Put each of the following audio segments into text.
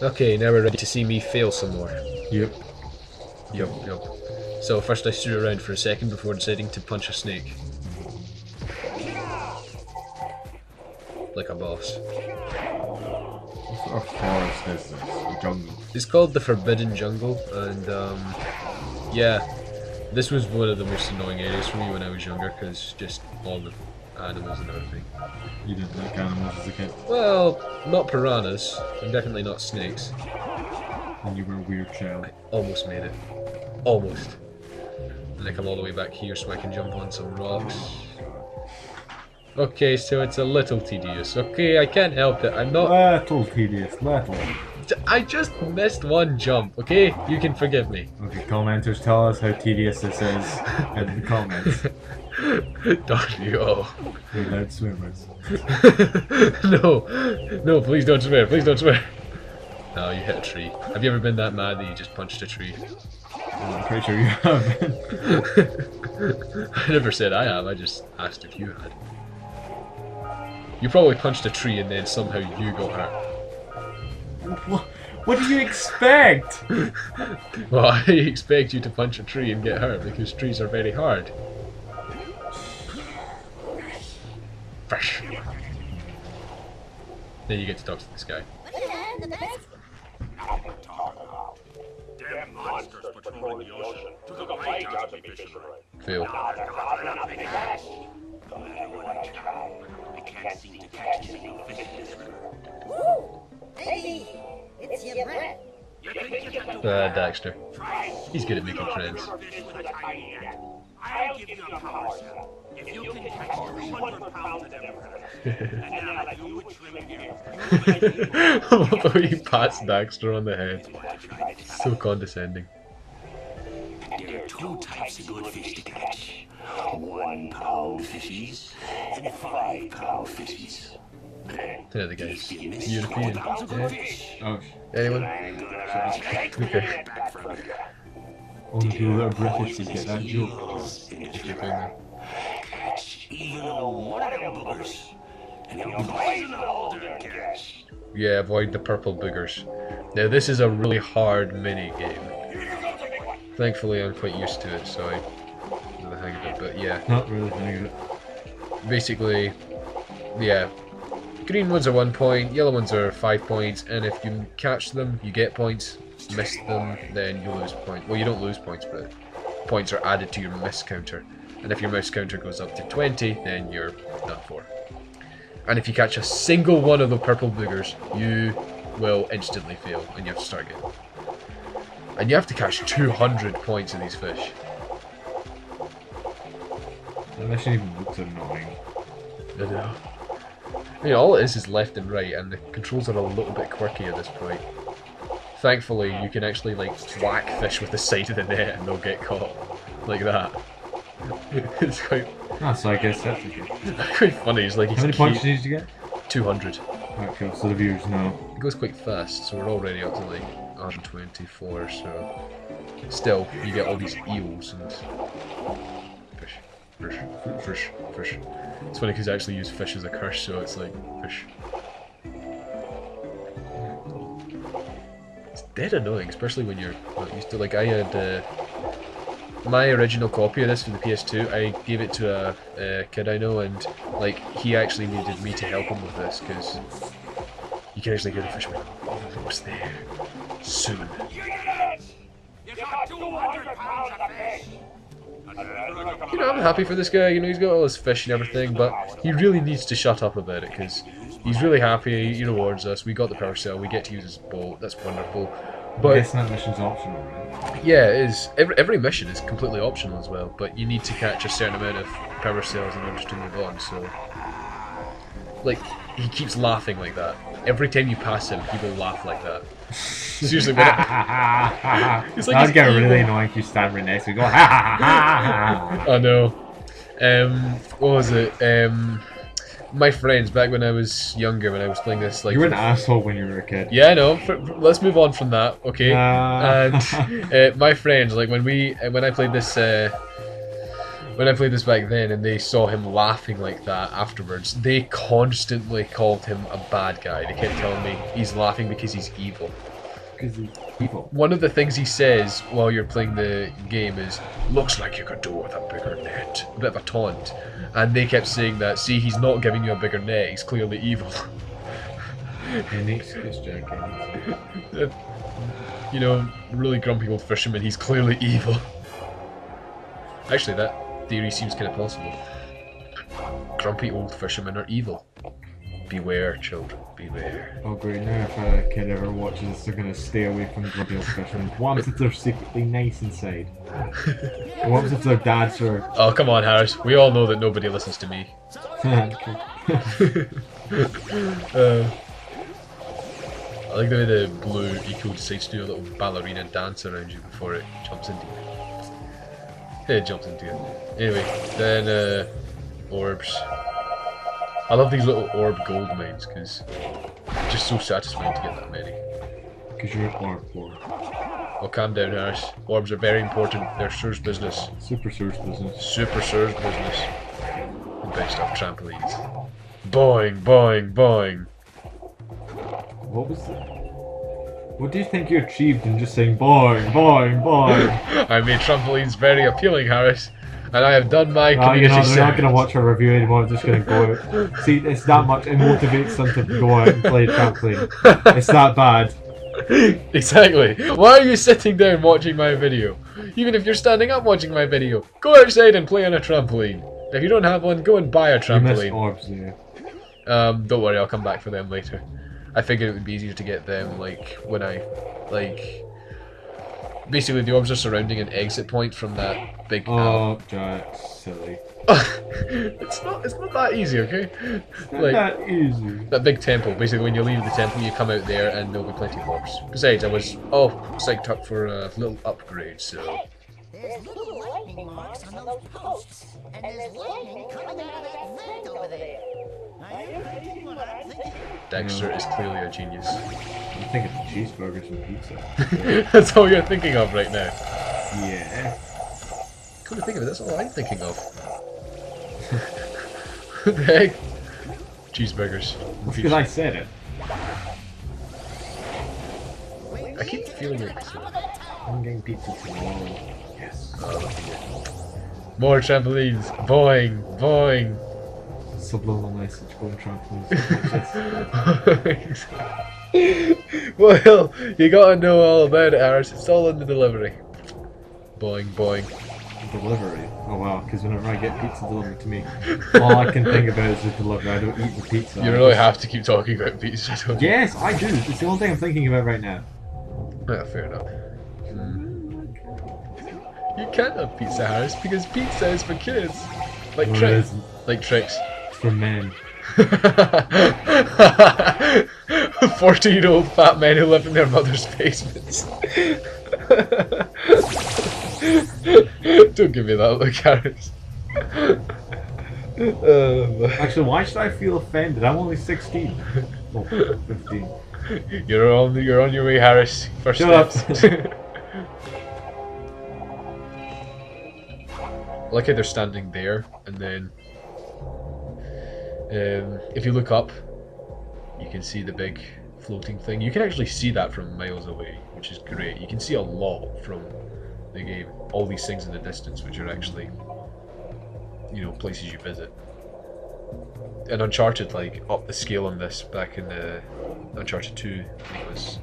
Okay, now we're ready to see me fail some more. Yep. Yup. So first I stood around for a second before deciding to punch a snake. Like a boss. What sort of forest is this? A jungle? It's called the Forbidden Jungle, and yeah, this was one of the most annoying areas for me when I was younger, because just all the animals and everything. You didn't like animals as a kid? Well, not piranhas, and definitely not snakes. And you were a weird child. I almost made it. Almost. And I come all the way back here so I can jump on some rocks. Okay, so it's a little tedious. Okay, I can't help it. I'm not... Little tedious, little. I just missed one jump, okay? You can forgive me. Okay, commenters, tell us how tedious this is in the comments. Don't you all. We're loud swimmers. No, please don't swear, please don't swear. No, you hit a tree. Have you ever been that mad that you just punched a tree? I'm pretty sure you haven't. I never said I have, I just asked if you had. You probably punched a tree and then somehow you got hurt. What do you expect? Well, I expect you to punch a tree and get hurt because trees are very hard. Fresh. Then you get to talk to this guy. Damn monsters patrolling the ocean. Took a bite out of me fishing rod. Fail. I can't seem to catch any fish in this river. Hey, it's your breath. Daxter. He's good at making friends. I'll give you a power cell. If you can catch 200 pounds of them, and then I'll do with shrimp here. Although he pats Daxter on the head. So condescending. There are two types of good fish to catch. 1 pound fishies and 5 pound fishies. There the guy's European. Yeah. Oh, Anyone? Okay. only people that are British would get that joke. Catch even one of them boogers, and you'll poison the whole damn catch. Yeah, avoid the purple boogers. Now this is a really hard mini game. Thankfully I'm quite used to it, so I know the hang of it, but yeah. Not really thinking it. Basically, yeah. Green ones are 1 point, yellow ones are 5 points, and if you catch them, you get points. Miss them, then you lose points. Well, you don't lose points, but points are added to your miss counter. And if your miss counter goes up to 20, then you're done for. And if you catch a single one of the purple boogers, you will instantly fail, and you have to start again. And you have to catch 200 points of these fish. That actually even looks annoying. I know. You know, all it is left and right, and the controls are a little bit quirky at this point. Thankfully, you can actually like whack fish with the side of the net and they'll get caught. Like that. It's quite... Ah, so I guess that's okay. quite funny. It's like How many points did you get? 200. Alright, cool, so the viewers know. It goes quite fast, so we're already up to like 124, so... Still, you get all these eels and... Fish. It's funny because I actually use fish as a curse, so it's like, fish. It's dead annoying, especially when you're not used to, like, I had, my original copy of this for the PS2, I gave it to a kid I know, and, like, he actually needed me to help him with this, because you can actually hear the fish going, almost there, soon. You got 200 pounds of fish. You know, I'm happy for this guy, you know, he's got all his fish and everything, but he really needs to shut up about it, because he's really happy, he rewards us, we got the power cell, we get to use his boat, that's wonderful. But I guess that mission's optional, right? yeah, it is. Every mission is completely optional as well, but you need to catch a certain amount of power cells in order to move on, so... Like, he keeps laughing like that. Every time you pass him, he will laugh like that. Seriously, what? It's like that's getting really annoying if you stand right next to me go ha ha ha ha. I know. What was it? My friends back when I was younger, when I was playing this, like you were an asshole when you were a kid. Yeah, I know. Let's move on from that, okay? And my friends, like when I played this when I played this back then and they saw him laughing like that afterwards, they constantly called him a bad guy. They kept telling me he's laughing because he's evil. Because he's evil. One of the things he says while you're playing the game is, looks like you could do with a bigger net. A bit of a taunt. And they kept saying that, see, he's not giving you a bigger net, he's clearly evil. Any excuse, Jack. You know, really grumpy old fisherman, he's clearly evil. Actually, that theory seems kind of possible. Grumpy old fishermen are evil. Beware, children, beware. Oh great, now if a kid ever watches this, they're gonna stay away from grumpy old fishermen. What if they're secretly nice inside? What if their dads are... Oh, come on, Harris. We all know that nobody listens to me. I like the way the blue eco decides to do a little ballerina dance around you before it jumps into you. It jumps into you. Anyway, then orbs. I love these little orb gold mines because it's just so satisfying to get that many. Because you're an orb lord. Oh, calm down, Harris. Orbs are very important. They're Sur's business. Super Sur's business. Super Sur's business. The best of trampolines. Boing, boing, boing. What was that? What do you think you achieved in just saying boing, boing, boing? I made trampolines very appealing, Harris. And I have done my community you know, they're service. not going to watch our review anymore, they're just going to go out. See, it's that much, it motivates them to go out and play trampoline. It's that bad. Exactly. Why are you sitting down watching my video? Even if you're standing up watching my video, go outside and play on a trampoline. If you don't have one, go and buy a You missed trampoline. orbs there. Don't worry, I'll come back for them later. I figured it would be easier to get them, like, when I, like... Basically, the orbs are surrounding an exit point from that big... Oh, Jack, silly. it's not that easy, okay? It's not that easy. That big temple. Basically, when you leave the temple, you come out there and there'll be plenty of orbs. Besides, I was psyched up for a little upgrade, so... There's little lightning marks on those posts, and there's lightning coming out of that vent over there. Now you see what I'm thinking? Daxter is clearly a genius. I'm thinking of cheeseburgers and pizza. That's all you're thinking of right now. Yeah. Come to think of it, that's all I'm thinking of. What the heck? Cheeseburgers. That's because I said it. I keep feeling it. So. I'm getting pizza tomorrow. Yes. More trampolines. Boing, boing. Subliminal message going trampolines. Well, you gotta know all about it, Harris. It's all in the delivery. Boing, boing. Delivery. Oh wow, because whenever I get pizza delivered to me, all I can think about is the delivery. I don't eat the pizza. You really have to keep talking about pizza, don't you? Yes, I do. It's the only thing I'm thinking about right now. Yeah, fair enough. You can't have pizza, Harris, because pizza is for kids. Like No, it tricks. isn't. Like tricks. It's for men. 40-year-old fat men who live in their mother's basements. Don't give me that look, Harris. Actually, why should I feel offended? I'm only 16. Oh, 15. You're on your way, Harris. First Shut up. steps. I like how they're standing there, and then if you look up, you can see the big floating thing. You can actually see that from miles away, which is great. You can see a lot from the game. All these things in the distance, which are actually, you know, places you visit. And Uncharted, like, upped the scale on this back in the Uncharted 2. It was,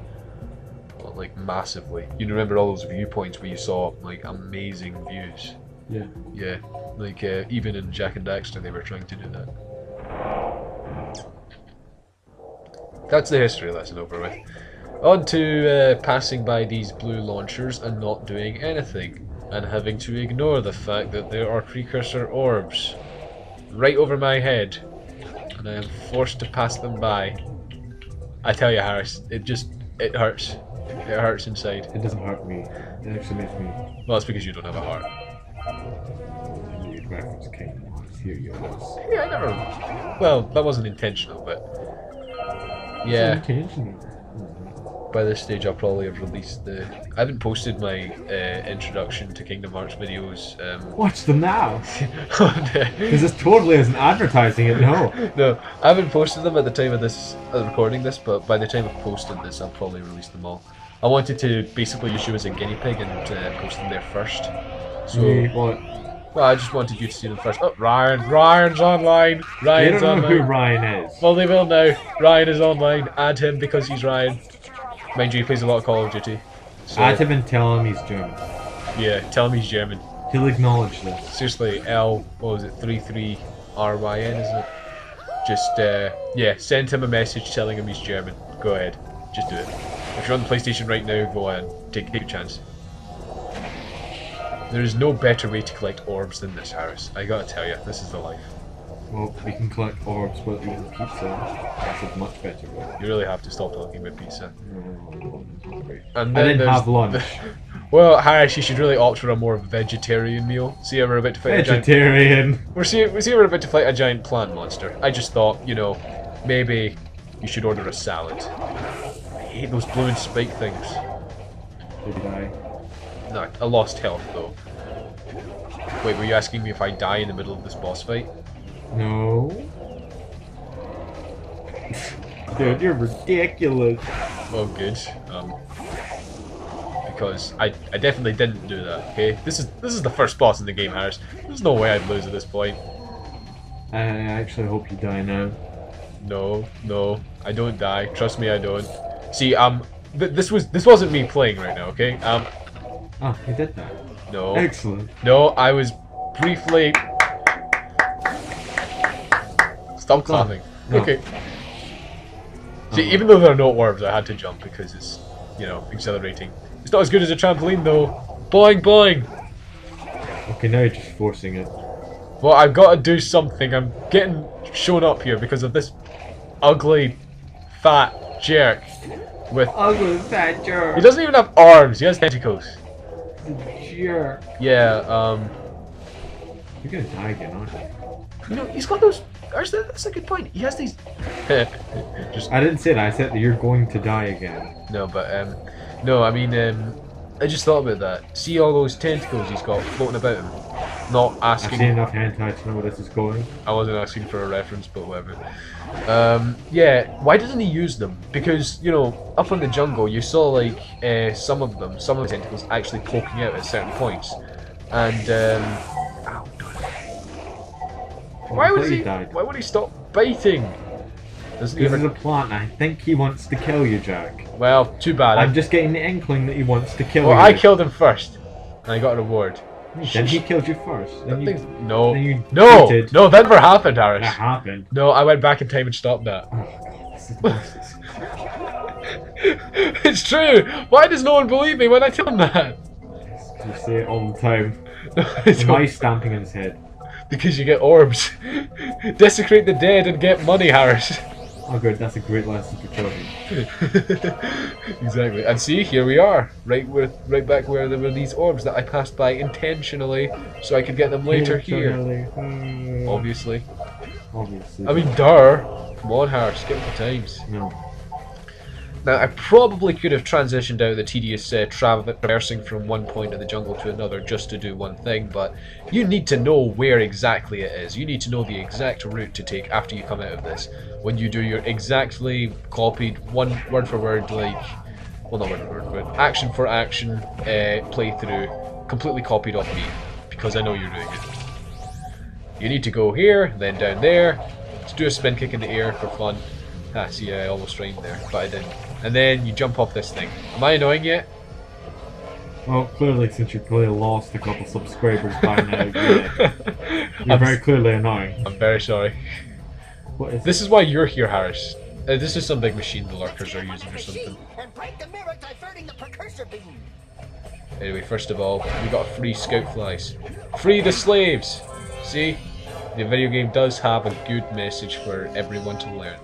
well, like, massively. You remember all those viewpoints where you saw, like, amazing views. Yeah. Yeah, like, even in Jak and Daxter they were trying to do that. That's the history lesson over with. On to passing by these blue launchers and not doing anything, and having to ignore the fact that there are precursor orbs right over my head, and I am forced to pass them by. I tell you, Harris, it hurts. It hurts inside. It doesn't hurt me. It actually makes me. Well, it's because you don't have a heart. Indeed, reference Kingdom Hearts. Here you go. Yeah, I never... Well, that wasn't intentional, but... Yeah. Intentional. by this stage I'll probably have released the... I haven't posted my introduction to Kingdom Hearts videos. Watch them now! Oh, Because this totally isn't advertising it, no. no, I haven't posted them at the time of this recording this, but by the time I've posted this I'll probably release them all. I wanted to basically use you as a guinea pig and post them there first. So, What? well, I just wanted you to see them first. Oh, Ryan's online! They Ryan's don't know who online! Ryan is. Well, they will now. Ryan is online. Add him because he's Ryan. Mind you, he plays a lot of Call of Duty. So, Add him and tell him he's German. yeah, tell him he's German. He'll acknowledge this. Seriously, what was it, 33RYN, isn't it? Just, yeah, send him a message telling him he's German. Go ahead. Just do it. If you're on the PlayStation right now, go on. Take a chance. There is no better way to collect orbs than this, Harris. I gotta tell you, this is the life. Well, we can collect orbs while eating pizza. That's a much better way. You really have to stop talking about pizza. And I then didn't there's have lunch. Well, Harris, you should really opt for a more vegetarian meal. See, we're about to fight a giant... Vegetarian! We see we're about to fight a giant plant monster. I just thought, you know, maybe you should order a salad. I hate those blue and spike things. Did he die? No, I lost health though. Wait, were you asking me if I die in the middle of this boss fight? No. Dude, you're ridiculous. Oh, good. Because I definitely didn't do that. Okay, this is the first boss in the game, Harris. There's no way I'd lose at this point. I actually hope you die now. No, I don't die. Trust me, I don't. See, this wasn't me playing right now. Okay, Oh, you did that. no, Excellent. no, I was briefly. Stop clapping. No. Okay. See, even though there are no orbs, I had to jump because it's, you know, exhilarating. It's not as good as a trampoline though. Boing, boing. Okay, now you're just forcing it. Well, I've got to do something. I'm getting shown up here because of this ugly, fat jerk with. Ugly fat jerk. He doesn't even have arms. He has tentacles. Jerk. Yeah. You're gonna die again, aren't you? You know, he's got those. Actually, that's a good point. He has these. Just I didn't say that. I said that you're going to die again. no, but no. I mean, I just thought about that. See all those tentacles he's got floating about him. Not I've asking. seen enough hentai to know where this is going. I wasn't asking for a reference, but whatever. Yeah, why doesn't he use them? Because, you know, up in the jungle, you saw, like, some of the tentacles actually poking out at certain points. And, ow, why would he stop biting? Doesn't he This ever... is a plant. I think he wants to kill you, Jack. Well, too bad. I'm just getting the inkling that he wants to kill Well, you. I killed him first, and I got a reward. Then he killed you first. Then you... No, then you no, cheated. no, that never happened, Harris. That happened. No, I went back in time and stopped that. Oh god, this is nonsense. It's true! Why does no one believe me when I tell them that? You say it all the time. I don't- Why stamping in his head? Because you get orbs. Desecrate the dead and get money, Harris. Oh good, that's a great lesson for children. Exactly. And see, here we are. Right back where there were these orbs that I passed by intentionally so I could get them later here. Obviously. Obviously. I mean, duh. Come on, Harris, get with the times. No. Now, I probably could have transitioned out the tedious traversing from one point of the jungle to another just to do one thing, but you need to know where exactly it is. You need to know the exact route to take after you come out of this. When you do your exactly copied, one word for word, like, well, not word for word, but action for action playthrough, completely copied off me, because I know you're doing it. You need to go here, then down there, to do a spin kick in the air for fun. Ah, see, I almost rhymed there, but I didn't. And then you jump off this thing. Am I annoying yet? Well, clearly, since you've clearly lost a couple subscribers by now, you're very clearly annoying. I'm very sorry. What is This is why you're here, Harris. This is some big machine the lurkers are using or something. And break the mirror, diverting the precursor beam. Anyway, first of all, we got free scout flies. Free the slaves! See? The video game does have a good message for everyone to learn.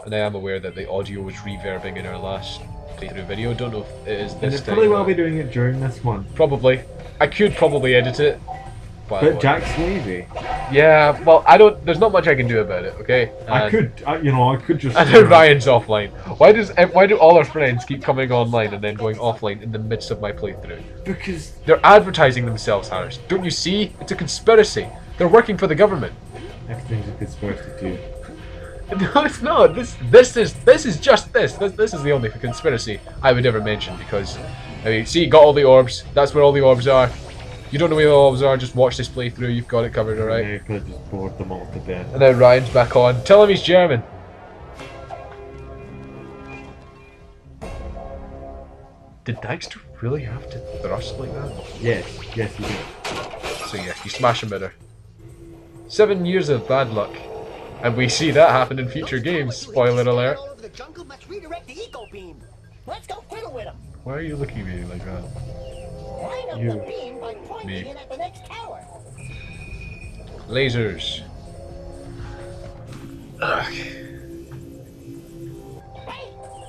And I am aware that the audio was reverbing in our last playthrough video. Don't know if it is And this it's time. probably well be doing it during this one. Probably. I could probably edit it. By the But way. Jack's lazy. Yeah, well, I don't. There's not much I can do about it. Okay. I could just. And then Ryan's offline. Why do all our friends keep coming online and then going offline in the midst of my playthrough? Because They're advertising themselves, Harris. Don't you see? It's a conspiracy. They're working for the government. everything's a conspiracy too. No, it's not. This is just this. This is the only conspiracy I would ever mention because, I mean, see, got all the orbs. That's where all the orbs are. You don't know where the orbs are. Just watch this playthrough. You've got it covered, all right. Yeah, you could have just bored them all to death. And then Ryan's back on. Tell him he's German. Did Daxter really have to thrust like that? Yes, yes, he did. So yeah, you smash him at her. 7 years of bad luck. And we see that happen in future games. Spoiler alert. All over the jungle, let's redirect the eco beam. Let's go fiddle with him. Why are you looking at me like that? Line up You. the beam by pointing Me. it at the next tower. Lasers. Ugh. Hey,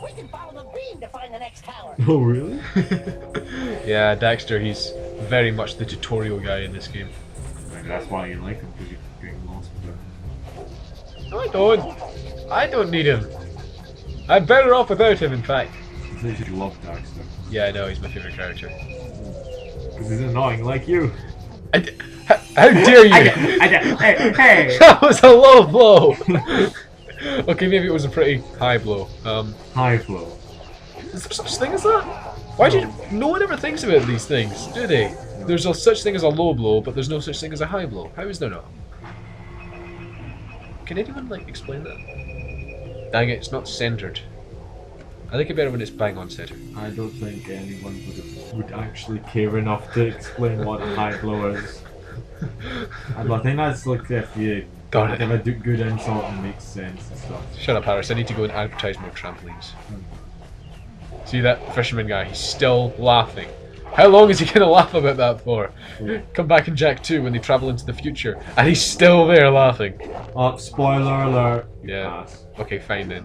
we can follow the beam to find the next tower. Oh, really? Yeah, Daxter, he's very much the tutorial guy in this game. Maybe that's why you like him, because you're getting lost with him. No, I don't need him. I'm better off without him, in fact. I thought you loved Daxter. Yeah, I know, he's my favourite character. Because he's annoying like you. How dare you! Hey, hey! That was a low blow! Okay, maybe it was a pretty high blow. High flow. Is there such thing as that? Why do you... No one ever thinks about these things, do they? There's no such thing as a low blow, but there's no such thing as a high blow. How is there not? Can anyone, like, explain that? Dang it, it's not centered. I think it better when it's bang on center. I don't think anyone would actually care enough to explain what a high blow is. I think that's like if you Got it. have a good insult and makes sense and stuff. Shut up, Harris. I need to go and advertise more trampolines. See that fisherman guy? He's still laughing. How long is he going to laugh about that for? Come back in Jak 2 when they travel into the future, and he's still there laughing. Oh, spoiler alert. Yeah. Pass. Okay, fine then.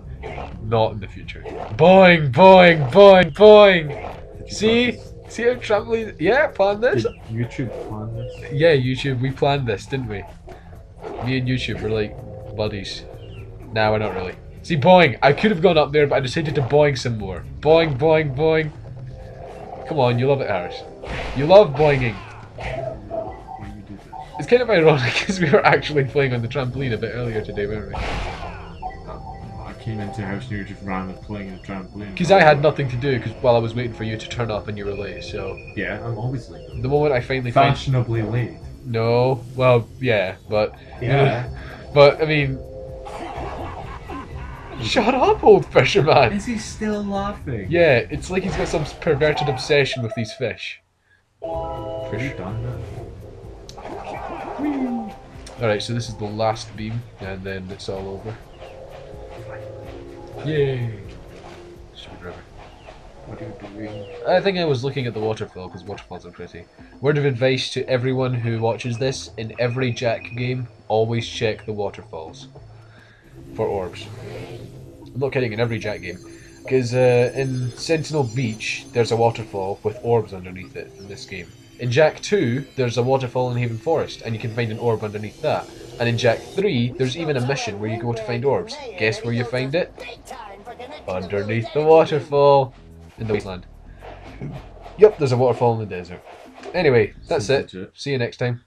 Not in the future. Boing, boing, boing, boing. See? See how trampoline? Yeah, planned this. Did YouTube plan this? Yeah, YouTube. We planned this, didn't we? Me and YouTube were like buddies. Nah, we're not really. See, boing. I could have gone up there, but I decided to boing some more. Boing, boing, boing. Come on, you love it, Harris. You love boinging. Why you do this? It's kind of ironic because we were actually playing on the trampoline a bit earlier today, weren't we? I came into your house and you were just randomly playing a trampoline. Because I had nothing to do while I was waiting for you to turn up and you were late, so... Yeah, I'm always late. The moment I finally find... Fashionably late. No, well, yeah, but... Yeah. But, I mean... Shut up, old fisherman! Is he still laughing? Yeah, it's like he's got some perverted obsession with these fish. Have you done that? Alright, so this is the last beam, and then it's all over. Yay! Stupid river. What are you doing? I think I was looking at the waterfall, because waterfalls are pretty. Word of advice to everyone who watches this, in every Jak game, always check the waterfalls. For orbs. I'm not kidding, in every Jak game. Because in Sentinel Beach, there's a waterfall with orbs underneath it in this game. In Jak 2, there's a waterfall in Haven Forest, and you can find an orb underneath that. And in Jak 3, there's even a mission where you go to find orbs. Guess where you find it? Underneath the waterfall. In the wasteland. Yep, there's a waterfall in the desert. Anyway, that's Seems it. legit. See you next time.